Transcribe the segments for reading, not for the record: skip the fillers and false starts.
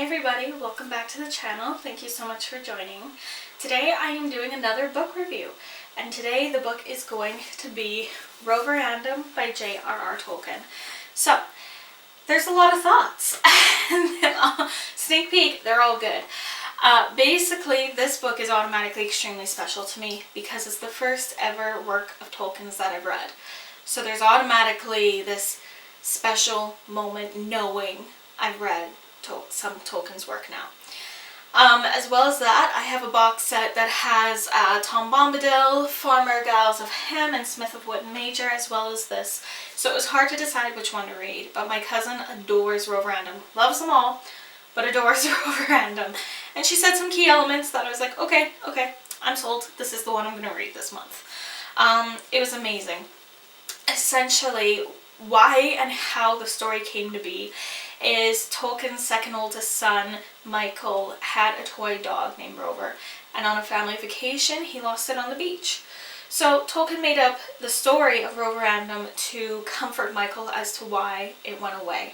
everybody, welcome back to the channel. Thank you so much for joining. Today I am doing another book review, and today the book is going to be Roverandom by J.R.R. Tolkien. So, there's a lot of thoughts. Sneak peek, they're all good. Basically, this book is automatically extremely special to me because it's the first ever work of Tolkien's that I've read. So there's automatically this special moment knowing I've read some Tolkien's work now. As well as that, I have a box set that has Tom Bombadil, Farmer Gals of Ham, and Smith of Wood Major, as well as this. So it was hard to decide which one to read, but my cousin adores Roverandom. Loves them all, but adores Roverandom. And she said some key elements that I was like, okay, I'm sold. This is the one I'm going to read this month. It was amazing. Essentially, why and how the story came to be is Tolkien's second oldest son, Michael, had a toy dog named Rover, and on a family vacation he lost it on the beach. So Tolkien made up the story of Roverandom to comfort Michael as to why it went away.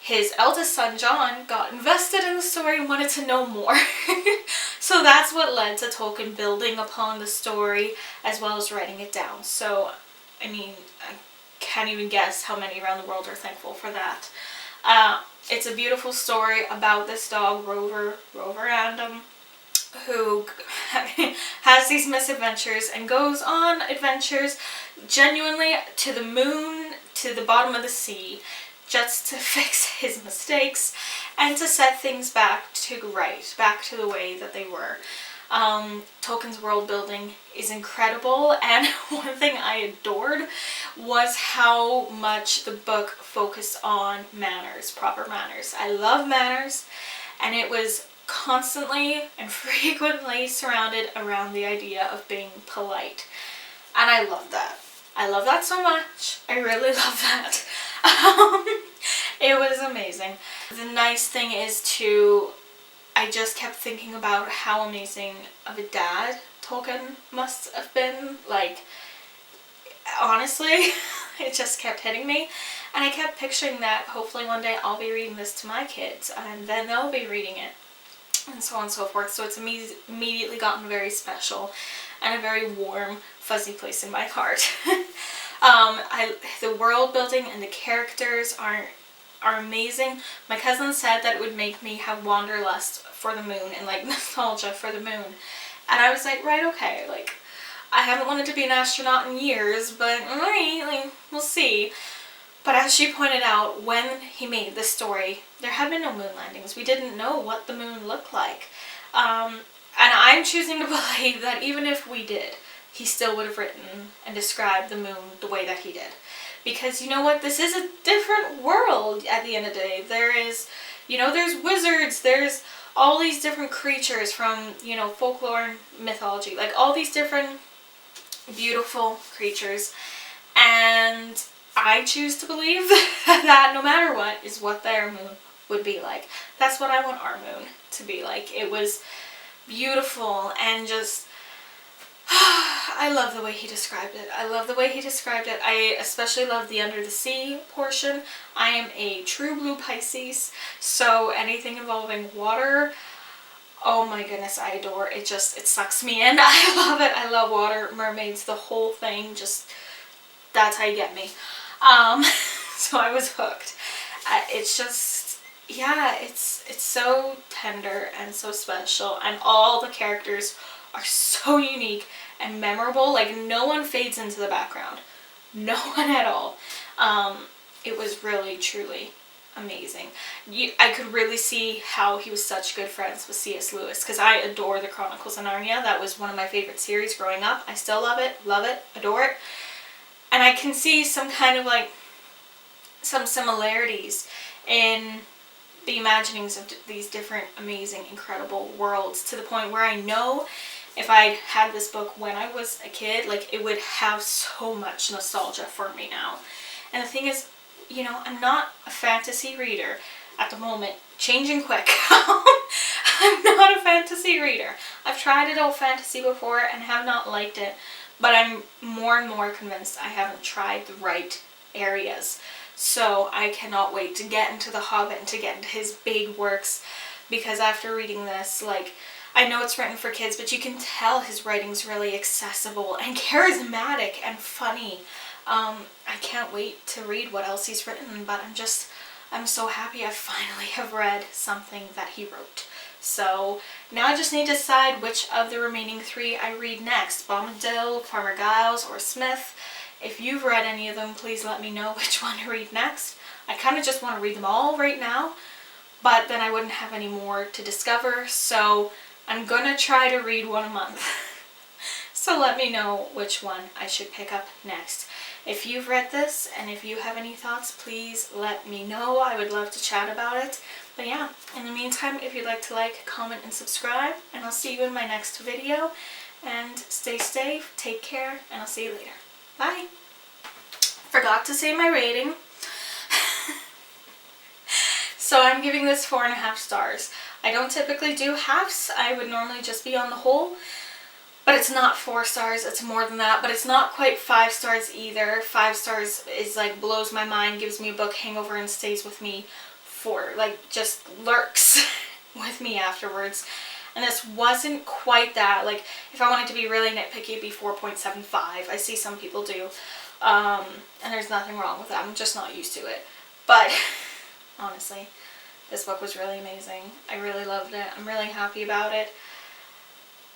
His eldest son, John, got invested in the story and wanted to know more. So that's what led to Tolkien building upon the story as well as writing it down. So, I mean, I can't even guess how many around the world are thankful for that. It's a beautiful story about this dog, Roverandom, who has these misadventures and goes on adventures genuinely to the moon, to the bottom of the sea, just to fix his mistakes and to set things back to the way that they were. Tolkien's world building is incredible, and one thing I adored was how much the book focused on manners, proper manners. I love manners, and it was constantly and frequently surrounded around the idea of being polite. And I love that. I love that so much. I really love that. It was amazing. The nice thing is I just kept thinking about how amazing of a dad Tolkien must have been. Like, honestly, it just kept hitting me. And I kept picturing that hopefully one day I'll be reading this to my kids, and then they'll be reading it, and so on and so forth. So it's immediately gotten very special and a very warm, fuzzy place in my heart. The world building and the characters are amazing. My cousin said that it would make me have wanderlust for the moon and like nostalgia for the moon. And I was like, right, okay, like, I haven't wanted to be an astronaut in years, but alright, like, we'll see. But as she pointed out, when he made this story, there had been no moon landings. We didn't know what the moon looked like. And I'm choosing to believe that even if we did, he still would have written and described the moon the way that he did. Because you know what? This is a different world at the end of the day. There's wizards, there's all these different creatures from, folklore and mythology. Like, all these different beautiful creatures. And I choose to believe that no matter what is what their moon would be like. That's what I want our moon to be like. It was beautiful and just... I love the way he described it. I especially love the under the sea portion. I am a true blue Pisces, so anything involving water, oh my goodness, I adore it. It sucks me in. I love it. I love water, mermaids, the whole thing. Just, that's how you get me. So I was hooked. It's just, yeah, it's so tender and so special, and all the characters are so unique and memorable. Like, no one fades into the background. No one at all. It was really, truly amazing. I could really see how he was such good friends with C.S. Lewis, because I adore the Chronicles of Narnia. That was one of my favorite series growing up. I still love it, adore it. And I can see some kind of like, some similarities in the imaginings of these different amazing, incredible worlds, to the point where I know if I had this book when I was a kid, like, it would have so much nostalgia for me now. And the thing is, I'm not a fantasy reader at the moment. Changing quick. I'm not a fantasy reader. I've tried adult fantasy before and have not liked it, but I'm more and more convinced I haven't tried the right areas. So I cannot wait to get into The Hobbit and to get into his big works. because after reading this, like, I know it's written for kids, but you can tell his writing's really accessible and charismatic and funny. I can't wait to read what else he's written, but I'm so happy I finally have read something that he wrote. So now I just need to decide which of the remaining 3 I read next, Bombadil, Farmer Giles, or Smith. If you've read any of them, please let me know which one to read next. I kind of just want to read them all right now, but then I wouldn't have any more to discover, so I'm gonna try to read one a month. So let me know which one I should pick up next. If you've read this and if you have any thoughts, please let me know. I would love to chat about it. But yeah, in the meantime, if you'd like to like, comment, and subscribe, and I'll see you in my next video. And stay safe, take care, and I'll see you later. Bye! Forgot to say my rating. So I'm giving this 4.5 stars. I don't typically do halves. I would normally just be on the whole. But it's not 4 stars, it's more than that. But it's not quite 5 stars either. 5 stars is like blows my mind, gives me a book hangover, and stays with me for, like, just lurks with me afterwards. And this wasn't quite that. Like, if I wanted to be really nitpicky, it'd be 4.75. I see some people do. And there's nothing wrong with that. I'm just not used to it. But honestly, this book was really amazing. I really loved it. I'm really happy about it.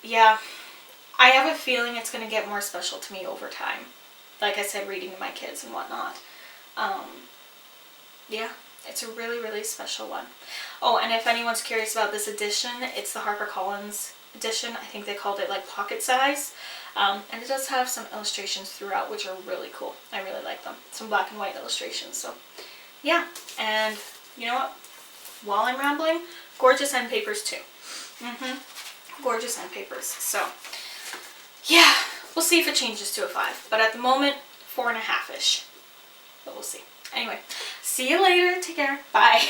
Yeah, I have a feeling it's going to get more special to me over time. Like I said, reading to my kids and whatnot. Yeah, it's a really, really special one. Oh, and if anyone's curious about this edition, it's the HarperCollins edition. I think they called it like pocket size. And it does have some illustrations throughout, which are really cool. I really like them. Some black and white illustrations. So yeah, and you know what? While I'm rambling, gorgeous end papers too. Gorgeous end papers. So yeah, we'll see if it changes to a 5. But at the moment, 4.5-ish. But we'll see. Anyway, see you later. Take care. Bye.